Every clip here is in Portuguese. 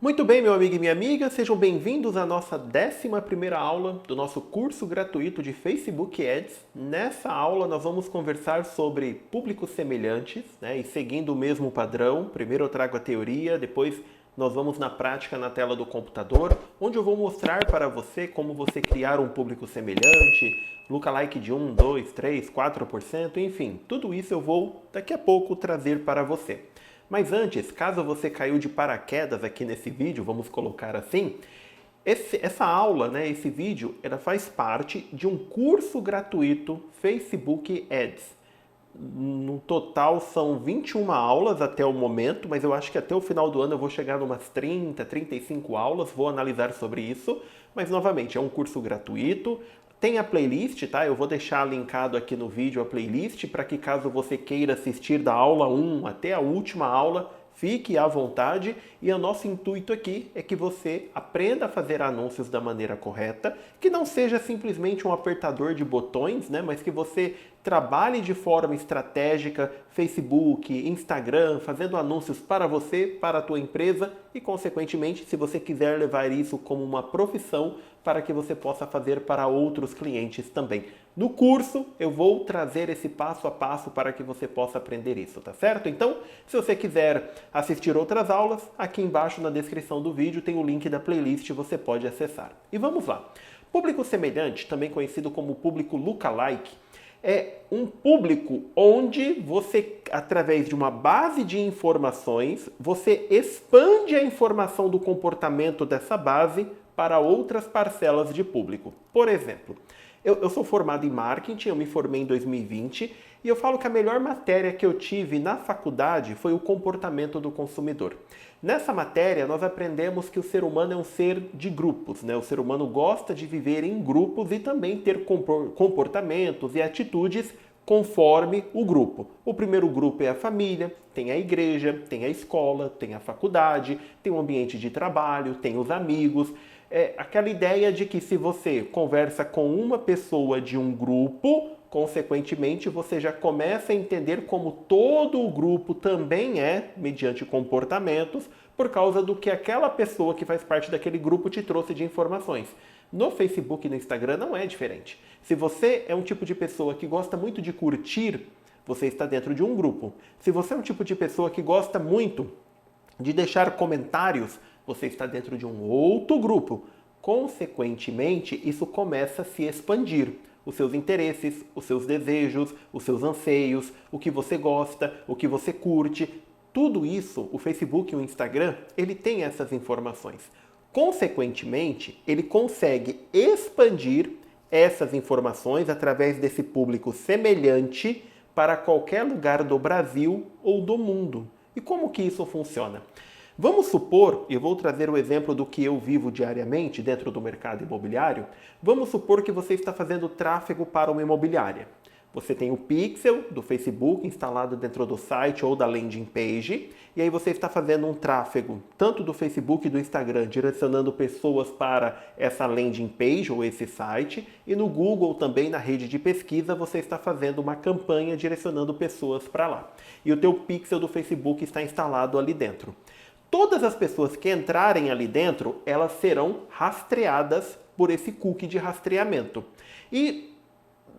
Muito bem, meu amigo e minha amiga, sejam bem-vindos à nossa 11ª aula do nosso curso gratuito de Facebook Ads. Nessa aula nós vamos conversar sobre públicos semelhantes, e seguindo o mesmo padrão. Primeiro eu trago a teoria, depois nós vamos na prática na tela do computador, onde eu vou mostrar para você como você criar um público semelhante, lookalike de 1, 2, 3, 4%, enfim, tudo isso eu vou daqui a pouco trazer para você. Mas antes, caso você caiu de paraquedas aqui nesse vídeo, vamos colocar assim, essa aula, esse vídeo, ela faz parte de um curso gratuito Facebook Ads. No total são 21 aulas até o momento, mas eu acho que até o final do ano eu vou chegar em umas 30, 35 aulas, vou analisar sobre isso. Mas novamente, é um curso gratuito. Tem a playlist, tá? Eu vou deixar linkado aqui no vídeo a playlist para que caso você queira assistir da aula 1 até a última aula, fique à vontade. E o nosso intuito aqui é que você aprenda a fazer anúncios da maneira correta, que não seja simplesmente um apertador de botões, mas que você trabalhe de forma estratégica Facebook, Instagram, fazendo anúncios para você, para a tua empresa e, consequentemente, se você quiser levar isso como uma profissão, para que você possa fazer para outros clientes também. No curso, eu vou trazer esse passo a passo para que você possa aprender isso, tá certo? Então, se você quiser assistir outras aulas, aqui embaixo na descrição do vídeo tem o link da playlist, você pode acessar. E vamos lá. Público semelhante, também conhecido como público lookalike, é um público onde você, através de uma base de informações, você expande a informação do comportamento dessa base para outras parcelas de público. Por exemplo, eu sou formado em marketing, eu me formei em 2020 e eu falo que a melhor matéria que eu tive na faculdade foi o comportamento do consumidor. Nessa matéria, nós aprendemos que o ser humano é um ser de grupos, O ser humano gosta de viver em grupos e também ter comportamentos e atitudes conforme o grupo. O primeiro grupo é a família, tem a igreja, tem a escola, tem a faculdade, tem o ambiente de trabalho, tem os amigos. É aquela ideia de que se você conversa com uma pessoa de um grupo, consequentemente você já começa a entender como todo o grupo também é mediante comportamentos, por causa do que aquela pessoa que faz parte daquele grupo te trouxe de informações. No Facebook e no Instagram não é diferente. Se você é um tipo de pessoa que gosta muito de curtir, você está dentro de um grupo. Se você é um tipo de pessoa que gosta muito de deixar comentários, você está dentro de um outro grupo. Consequentemente, isso começa a se expandir. Os seus interesses, os seus desejos, os seus anseios, o que você gosta, o que você curte, tudo isso, o Facebook e o Instagram, ele tem essas informações. Consequentemente, ele consegue expandir essas informações através desse público semelhante para qualquer lugar do Brasil ou do mundo. E como que isso funciona? Vamos supor, eu vou trazer o exemplo do que eu vivo diariamente dentro do mercado imobiliário. Vamos supor que você está fazendo tráfego para uma imobiliária. Você tem o pixel do Facebook instalado dentro do site ou da landing page, e aí você está fazendo um tráfego tanto do Facebook e do Instagram, direcionando pessoas para essa landing page ou esse site, e no Google também, na rede de pesquisa, você está fazendo uma campanha direcionando pessoas para lá. E o teu pixel do Facebook está instalado ali dentro. Todas as pessoas que entrarem ali dentro, elas serão rastreadas por esse cookie de rastreamento. E,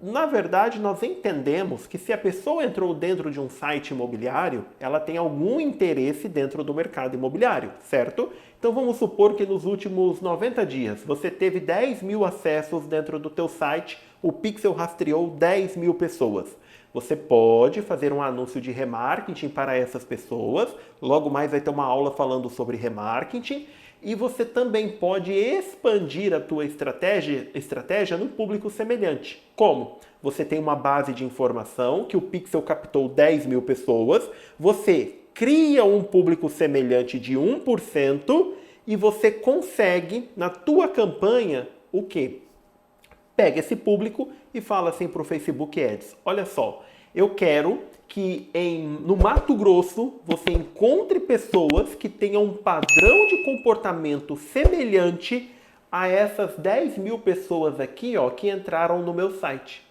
na verdade, nós entendemos que se a pessoa entrou dentro de um site imobiliário, ela tem algum interesse dentro do mercado imobiliário, certo? Então vamos supor que nos últimos 90 dias você teve 10 mil acessos dentro do teu site, o Pixel rastreou 10 mil pessoas. Você pode fazer um anúncio de remarketing para essas pessoas, logo mais vai ter uma aula falando sobre remarketing, e você também pode expandir a tua estratégia no público semelhante. Como? Você tem uma base de informação que o Pixel captou 10 mil pessoas, você cria um público semelhante de 1% e você consegue, na tua campanha, o quê? Pega esse público e fala assim para o Facebook Ads, olha só, eu quero que no Mato Grosso você encontre pessoas que tenham um padrão de comportamento semelhante a essas 10 mil pessoas aqui, que entraram no meu site.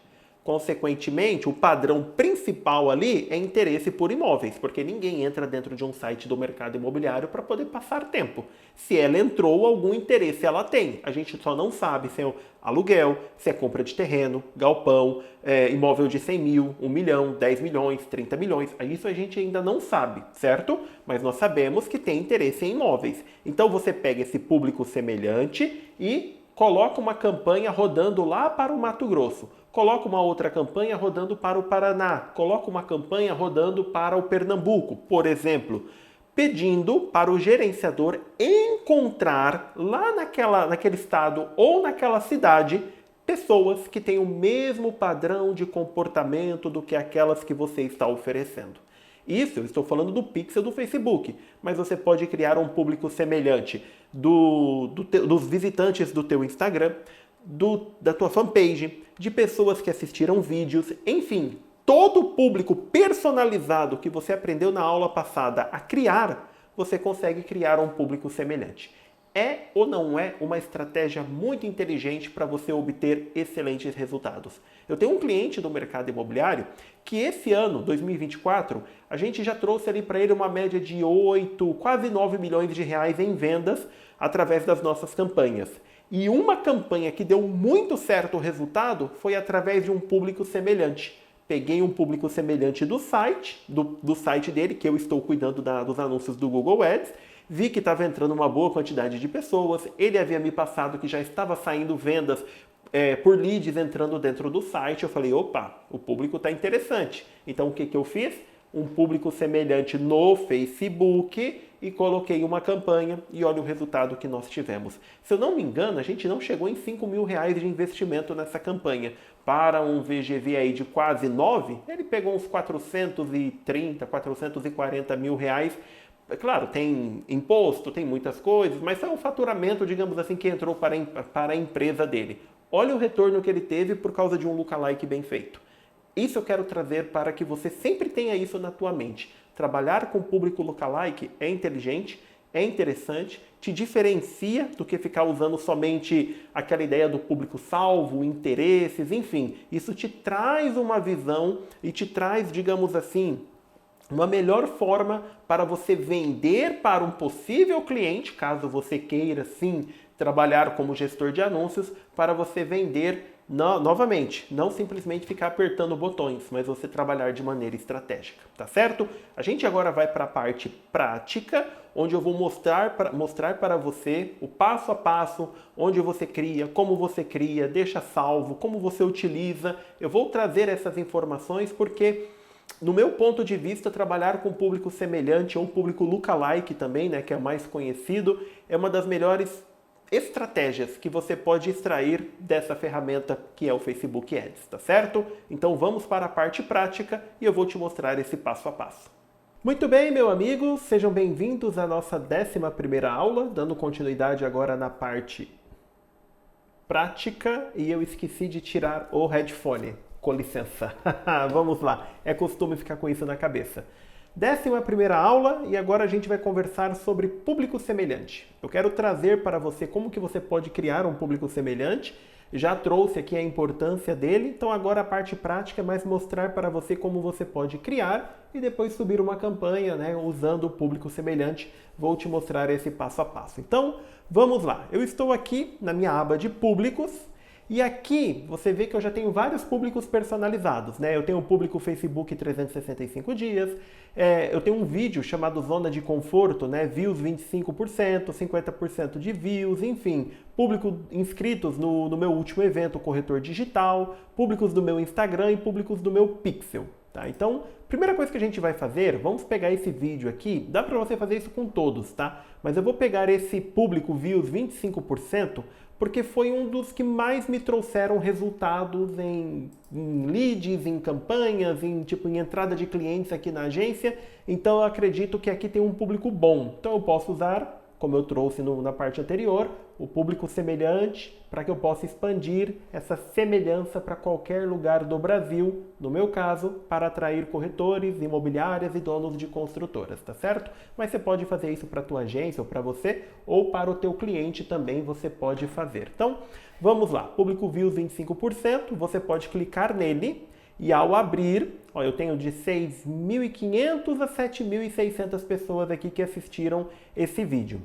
Consequentemente, o padrão principal ali é interesse por imóveis, porque ninguém entra dentro de um site do mercado imobiliário para poder passar tempo. Se ela entrou, algum interesse ela tem. A gente só não sabe se é aluguel, se é compra de terreno, galpão, imóvel de 100 mil, 1 milhão, 10 milhões, 30 milhões. Isso a gente ainda não sabe, certo? Mas nós sabemos que tem interesse em imóveis. Então você pega esse público semelhante e coloca uma campanha rodando lá para o Mato Grosso. Coloca uma outra campanha rodando para o Paraná. Coloca uma campanha rodando para o Pernambuco, por exemplo, pedindo para o gerenciador encontrar lá naquele estado ou naquela cidade pessoas que têm o mesmo padrão de comportamento do que aquelas que você está oferecendo. Isso eu estou falando do pixel do Facebook, mas você pode criar um público semelhante dos visitantes do teu Instagram, da tua fanpage, de pessoas que assistiram vídeos, enfim, todo o público personalizado que você aprendeu na aula passada a criar, você consegue criar um público semelhante. É ou não é uma estratégia muito inteligente para você obter excelentes resultados? Eu tenho um cliente do mercado imobiliário que esse ano, 2024, a gente já trouxe ali para ele uma média de 8, quase 9 milhões de reais em vendas através das nossas campanhas. E uma campanha que deu muito certo o resultado foi através de um público semelhante. Peguei um público semelhante do site dele, que eu estou cuidando dos anúncios do Google Ads, vi que estava entrando uma boa quantidade de pessoas, ele havia me passado que já estava saindo vendas por leads entrando dentro do site. Eu falei, opa, o público está interessante. Então o que eu fiz? Um público semelhante no Facebook e coloquei uma campanha e olha o resultado que nós tivemos. Se eu não me engano, a gente não chegou em 5 mil reais de investimento nessa campanha. Para um VGV aí de quase 9, ele pegou uns 430, 440 mil reais. Claro, tem imposto, tem muitas coisas, mas foi um faturamento, digamos assim, que entrou para a empresa dele. Olha o retorno que ele teve por causa de um lookalike bem feito. Isso eu quero trazer para que você sempre tenha isso na tua mente. Trabalhar com público lookalike é inteligente, é interessante, te diferencia do que ficar usando somente aquela ideia do público salvo, interesses, enfim. Isso te traz uma visão e te traz, digamos assim, uma melhor forma para você vender para um possível cliente, caso você queira sim trabalhar como gestor de anúncios, para você vender novamente, não simplesmente ficar apertando botões, mas você trabalhar de maneira estratégica, tá certo? A gente agora vai para a parte prática, onde eu vou mostrar para você o passo a passo, onde você cria, como você cria, deixa salvo, como você utiliza. Eu vou trazer essas informações porque, no meu ponto de vista, trabalhar com público semelhante ou público lookalike também, né, que é mais conhecido, é uma das melhores estratégias que você pode extrair dessa ferramenta que é o Facebook Ads, tá certo? Então vamos para a parte prática e eu vou te mostrar esse passo a passo. Muito bem, meu amigo, sejam bem-vindos à nossa 11ª aula, dando continuidade agora na parte prática, e eu esqueci de tirar o headphone. Com licença. Vamos lá. É costume ficar com isso na cabeça. 11ª aula e agora a gente vai conversar sobre público semelhante. Eu quero trazer para você como que você pode criar um público semelhante. Já trouxe aqui a importância dele, então agora a parte prática é mais mostrar para você como você pode criar e depois subir uma campanha, né, usando o público semelhante. Vou te mostrar esse passo a passo. Então, vamos lá. Eu estou aqui na minha aba de públicos. E aqui você vê que eu já tenho vários públicos personalizados, né? Eu tenho o público Facebook 365 dias, eu tenho um vídeo chamado Zona de Conforto, né? Views 25%, 50% de views, enfim. Público inscritos no meu último evento, Corretor Digital, públicos do meu Instagram e públicos do meu Pixel. Tá? Então, primeira coisa que a gente vai fazer, vamos pegar esse vídeo aqui, dá para você fazer isso com todos, tá? Mas eu vou pegar esse público views 25%, porque foi um dos que mais me trouxeram resultados em leads, em campanhas, em entrada de clientes aqui na agência. Então eu acredito que aqui tem um público bom. Então eu posso usar como eu trouxe na parte anterior, o público semelhante, para que eu possa expandir essa semelhança para qualquer lugar do Brasil, no meu caso, para atrair corretores, imobiliárias e donos de construtoras, tá certo? Mas você pode fazer isso para a tua agência ou para você, ou para o teu cliente também você pode fazer. Então, vamos lá, público views 25%, você pode clicar nele e ao abrir, ó, eu tenho de 6.500 a 7.600 pessoas aqui que assistiram esse vídeo.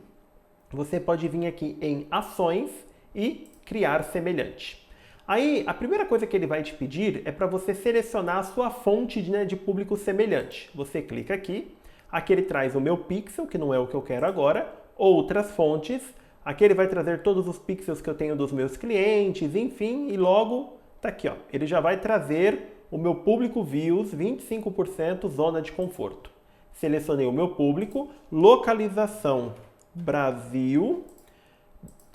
Você pode vir aqui em ações e criar semelhante. Aí, a primeira coisa que ele vai te pedir é para você selecionar a sua fonte de público semelhante. Você clica aqui, aqui ele traz o meu pixel, que não é o que eu quero agora, outras fontes, aqui ele vai trazer todos os pixels que eu tenho dos meus clientes, enfim, e logo tá aqui, ó, ele já vai trazer o meu público views 25% zona de conforto. Selecionei o meu público, localização Brasil.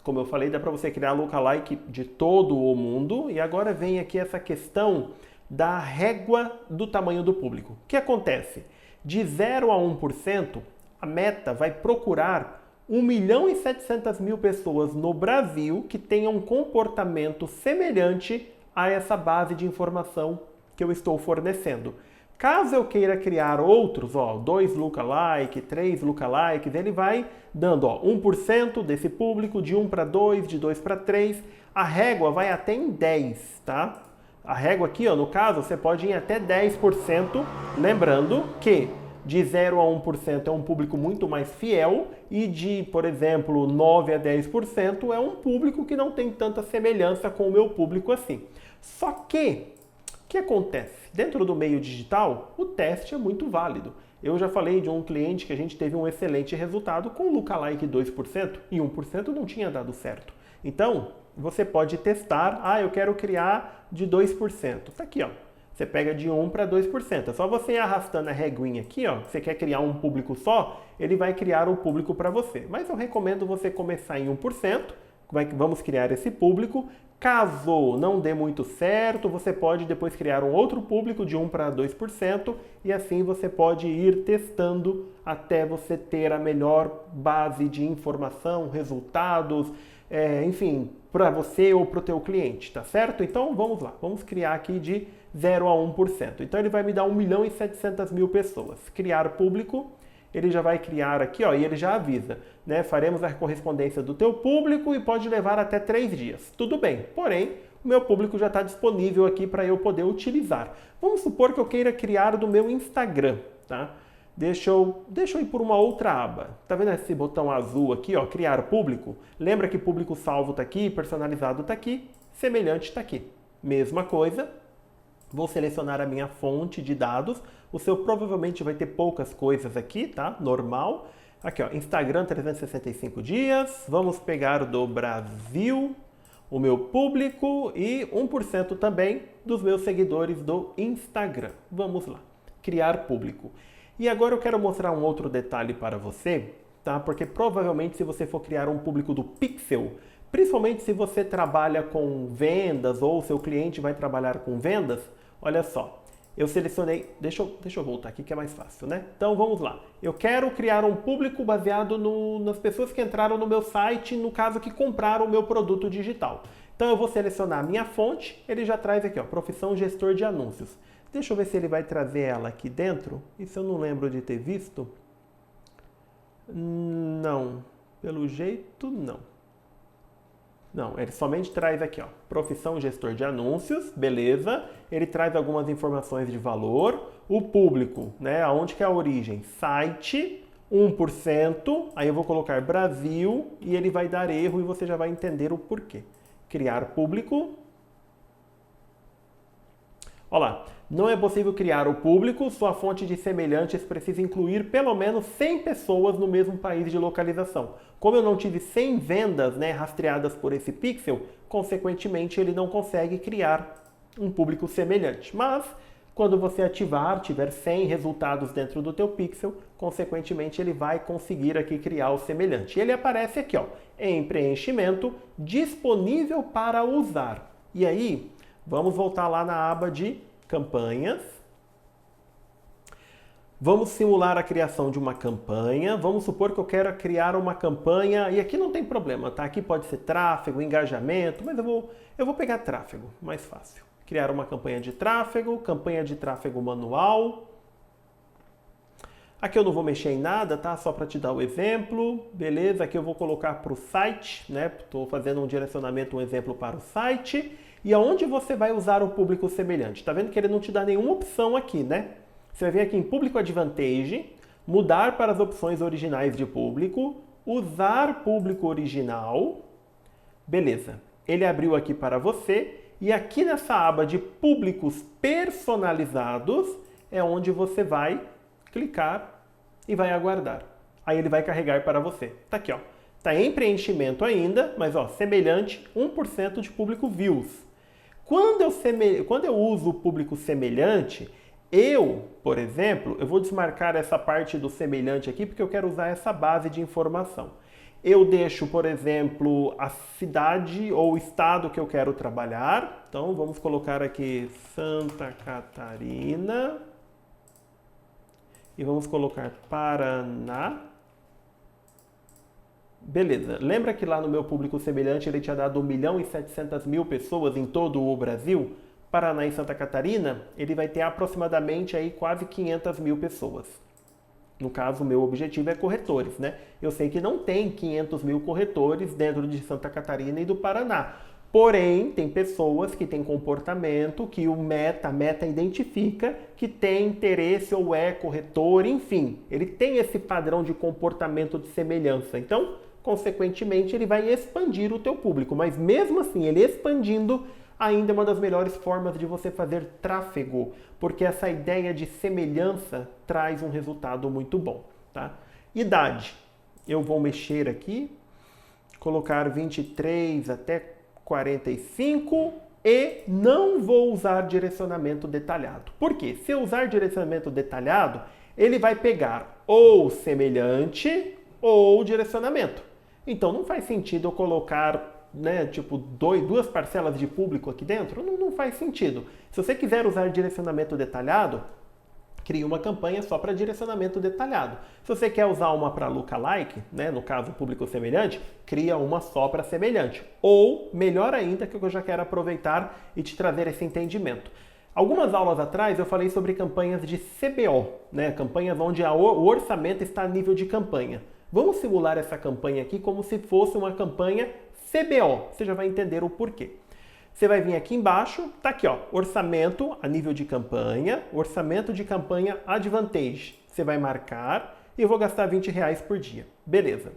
Como eu falei, dá para você criar lookalike de todo o mundo. E agora vem aqui essa questão da régua do tamanho do público. O que acontece? De 0 a 1%, a Meta vai procurar 1.700.000 pessoas no Brasil que tenham um comportamento semelhante a essa base de informação que eu estou fornecendo. Caso eu queira criar outros, ó, 2 lookalike, 3 lookalikes, ele vai dando, ó, 1% desse público, de 1 para 2, de 2 para 3. A régua vai até em 10, tá? A régua aqui, ó, no caso, você pode ir até 10%, lembrando que de 0 a 1% é um público muito mais fiel e de, por exemplo, 9 a 10% é um público que não tem tanta semelhança com o meu público assim. Só que, o que acontece? Dentro do meio digital, o teste é muito válido. Eu já falei de um cliente que a gente teve um excelente resultado com lookalike 2% e 1% não tinha dado certo. Então, você pode testar, eu quero criar de 2%. Tá aqui, ó. Você pega de 1 para 2%. É só você ir arrastando a reguinha aqui, ó. Você quer criar um público só, ele vai criar um público para você. Mas eu recomendo você começar em 1%. Vamos criar esse público. Caso não dê muito certo, você pode depois criar um outro público de 1 para 2% e assim você pode ir testando até você ter a melhor base de informação, resultados, enfim, para você ou para o teu cliente, tá certo? Então vamos lá, vamos criar aqui de 0 a 1%. Então ele vai me dar 1.700.000 pessoas. Criar público. Ele já vai criar aqui, ó, e ele já avisa, né? Faremos a correspondência do teu público e pode levar até 3 dias. Tudo bem, porém, o meu público já está disponível aqui para eu poder utilizar. Vamos supor que eu queira criar do meu Instagram, tá? Deixa eu ir por uma outra aba. Tá vendo esse botão azul aqui, ó, criar público? Lembra que público salvo tá aqui, personalizado tá aqui, semelhante tá aqui. Mesma coisa. Vou selecionar a minha fonte de dados. O seu provavelmente vai ter poucas coisas aqui, tá? Normal. Aqui, ó, Instagram 365 dias. Vamos pegar do Brasil, o meu público e 1% também dos meus seguidores do Instagram. Vamos lá. Criar público. E agora eu quero mostrar um outro detalhe para você, tá? Porque provavelmente se você for criar um público do Pixel, principalmente se você trabalha com vendas ou seu cliente vai trabalhar com vendas, olha só, eu selecionei, deixa eu voltar aqui que é mais fácil, né? Então vamos lá. Eu quero criar um público baseado nas pessoas que entraram no meu site, no caso que compraram o meu produto digital. Então eu vou selecionar a minha fonte, ele já traz aqui, ó, profissão gestor de anúncios. Deixa eu ver se ele vai trazer ela aqui dentro. Isso eu não lembro de ter visto. Não, pelo jeito não. Não, ele somente traz aqui, ó, profissão gestor de anúncios, beleza. Ele traz algumas informações de valor. O público, né, aonde que é a origem? Site, 1%. Aí eu vou colocar Brasil e ele vai dar erro e você já vai entender o porquê. Criar público. Olha lá, não é possível criar o público, sua fonte de semelhantes precisa incluir pelo menos 100 pessoas no mesmo país de localização. Como eu não tive 100 vendas, né, rastreadas por esse pixel, consequentemente ele não consegue criar um público semelhante. Mas, quando você ativar, tiver 100 resultados dentro do teu pixel, consequentemente ele vai conseguir aqui criar o semelhante. E ele aparece aqui, ó, em preenchimento, disponível para usar. E aí, vamos voltar lá na aba de campanhas. Vamos simular a criação de uma campanha. Vamos supor que eu quero criar uma campanha, e aqui não tem problema, tá? Aqui pode ser tráfego, engajamento, mas eu vou pegar tráfego, mais fácil. Criar uma campanha de tráfego manual. Aqui eu não vou mexer em nada, tá? Só para te dar o exemplo. Beleza, aqui eu vou colocar para o site, né? Estou fazendo um direcionamento, um exemplo para o site. E aonde você vai usar o público semelhante? Tá vendo que ele não te dá nenhuma opção aqui, né? Você vai vir aqui em Público Advantage, mudar para as opções originais de público, usar público original. Beleza, ele abriu aqui para você. E aqui nessa aba de públicos personalizados é onde você vai clicar e vai aguardar. Aí ele vai carregar para você. Tá aqui, ó. Tá em preenchimento ainda, mas ó, semelhante, 1% de público views. Quando eu uso o público semelhante, por exemplo, eu vou desmarcar essa parte do semelhante aqui porque eu quero usar essa base de informação. Eu deixo, por exemplo, a cidade ou o estado que eu quero trabalhar. Então, vamos colocar aqui Santa Catarina. E vamos colocar Paraná. Beleza. Lembra que lá no meu público semelhante ele tinha dado 1.700.000 pessoas em todo o Brasil? Paraná e Santa Catarina, ele vai ter aproximadamente aí quase 500.000 pessoas. No caso, o meu objetivo é corretores, né? Eu sei que não tem 500.000 corretores dentro de Santa Catarina e do Paraná. Porém, tem pessoas que têm comportamento que a meta identifica que tem interesse ou é corretor, enfim. Ele tem esse padrão de comportamento de semelhança. Então, consequentemente, ele vai expandir o teu público. Mas mesmo assim, ele expandindo, ainda é uma das melhores formas de você fazer tráfego, porque essa ideia de semelhança traz um resultado muito bom, tá? Idade. Eu vou mexer aqui, colocar 23 até 45 e não vou usar direcionamento detalhado. Por quê? Se eu usar direcionamento detalhado, ele vai pegar ou semelhante ou direcionamento. Então não faz sentido eu colocar, né, tipo, duas parcelas de público aqui dentro. Não faz sentido. Se você quiser usar direcionamento detalhado, crie uma campanha só para direcionamento detalhado. Se você quer usar uma para lookalike, né, no caso público semelhante, cria uma só para semelhante. Ou, melhor ainda, que eu já quero aproveitar e te trazer esse entendimento. Algumas aulas atrás eu falei sobre campanhas de CBO, né, campanhas onde o orçamento está a nível de campanha. Vamos simular essa campanha aqui como se fosse uma campanha CBO. Você já vai entender o porquê. Você vai vir aqui embaixo, tá aqui, ó, orçamento a nível de campanha, orçamento de campanha Advantage. Você vai marcar e eu vou gastar R$20 por dia. Beleza.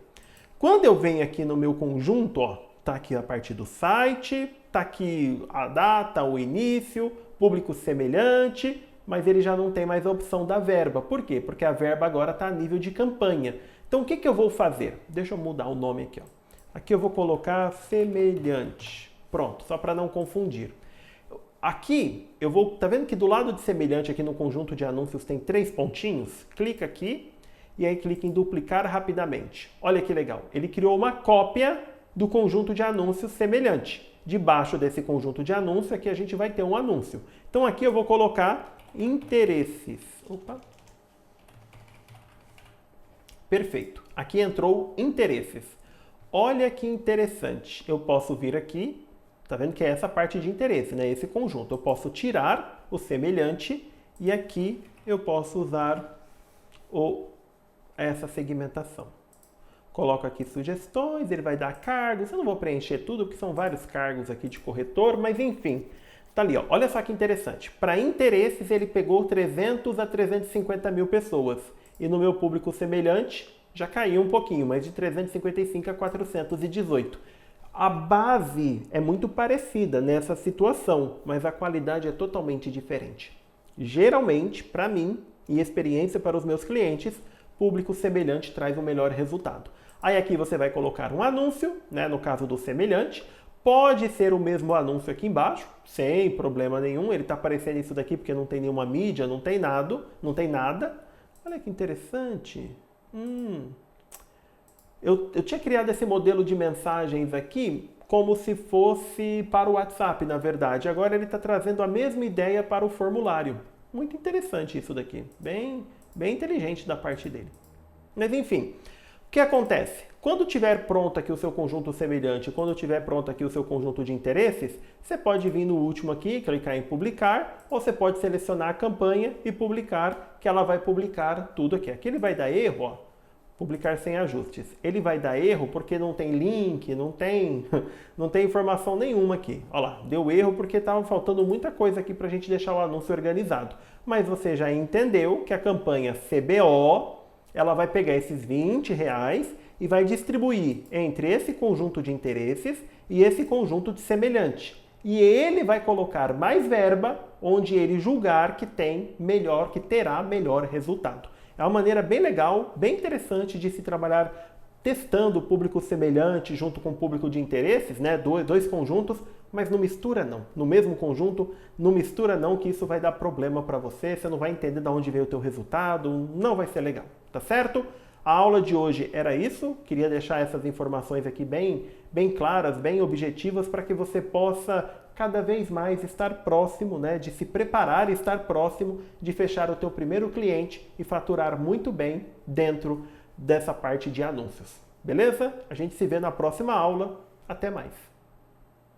Quando eu venho aqui no meu conjunto, ó, tá aqui a parte do site, tá aqui a data, o início, público semelhante, mas ele já não tem mais a opção da verba. Por quê? Porque a verba agora está a nível de campanha. Então o que eu vou fazer? Deixa eu mudar o nome aqui, ó. Aqui eu vou colocar semelhante. Pronto, só para não confundir. Aqui, tá vendo que do lado de semelhante aqui no conjunto de anúncios tem 3 pontinhos? Clica aqui e aí clica em duplicar rapidamente. Olha que legal, ele criou uma cópia do conjunto de anúncios semelhante. Debaixo desse conjunto de anúncios aqui a gente vai ter um anúncio. Então aqui eu vou colocar interesses. Opa. Perfeito, aqui entrou interesses. Olha que interessante, eu posso vir aqui. Tá vendo que é essa parte de interesse, né? Esse conjunto. Eu posso tirar o semelhante e aqui eu posso usar essa segmentação. Coloco aqui sugestões, ele vai dar cargos. Eu não vou preencher tudo porque são vários cargos aqui de corretor, mas enfim. Tá ali, ó. Olha só que interessante. Para interesses ele pegou 300 a 350 mil pessoas. E no meu público semelhante já caiu um pouquinho, mas de 355 a 418. A base é muito parecida nessa situação, mas a qualidade é totalmente diferente. Geralmente, para mim, e experiência para os meus clientes, público semelhante traz um melhor resultado. Aí aqui você vai colocar um anúncio, né, no caso do semelhante. Pode ser o mesmo anúncio aqui embaixo, sem problema nenhum. Ele está aparecendo isso daqui porque não tem nenhuma mídia, não tem nada. Olha que interessante. Eu tinha criado esse modelo de mensagens aqui como se fosse para o WhatsApp, na verdade. Agora ele está trazendo a mesma ideia para o formulário. Muito interessante isso daqui. Bem Bem inteligente da parte dele. Mas enfim, o que acontece? Quando tiver pronto aqui o seu conjunto semelhante, quando tiver pronto aqui o seu conjunto de interesses, você pode vir no último aqui, clicar em publicar, ou você pode selecionar a campanha e publicar, que ela vai publicar tudo aqui. Aqui ele vai dar erro, ó, publicar sem ajustes. Ele vai dar erro porque não tem link, não tem informação nenhuma aqui. Olha lá, deu erro porque estava faltando muita coisa aqui para a gente deixar o anúncio organizado. Mas você já entendeu que a campanha CBO, ela vai pegar esses R$20 e vai distribuir entre esse conjunto de interesses e esse conjunto de semelhante. E ele vai colocar mais verba onde ele julgar que terá melhor resultado. É uma maneira bem legal, bem interessante de se trabalhar testando o público semelhante junto com o público de interesses, né? Dois conjuntos, mas não mistura não. No mesmo conjunto, não mistura não, que isso vai dar problema para você, você não vai entender de onde veio o teu resultado, não vai ser legal, tá certo? A aula de hoje era isso, queria deixar essas informações aqui bem claras, bem objetivas, para que você possa cada vez mais estar próximo, né, de se preparar e estar próximo de fechar o teu primeiro cliente e faturar muito bem dentro dessa parte de anúncios. Beleza? A gente se vê na próxima aula. Até mais!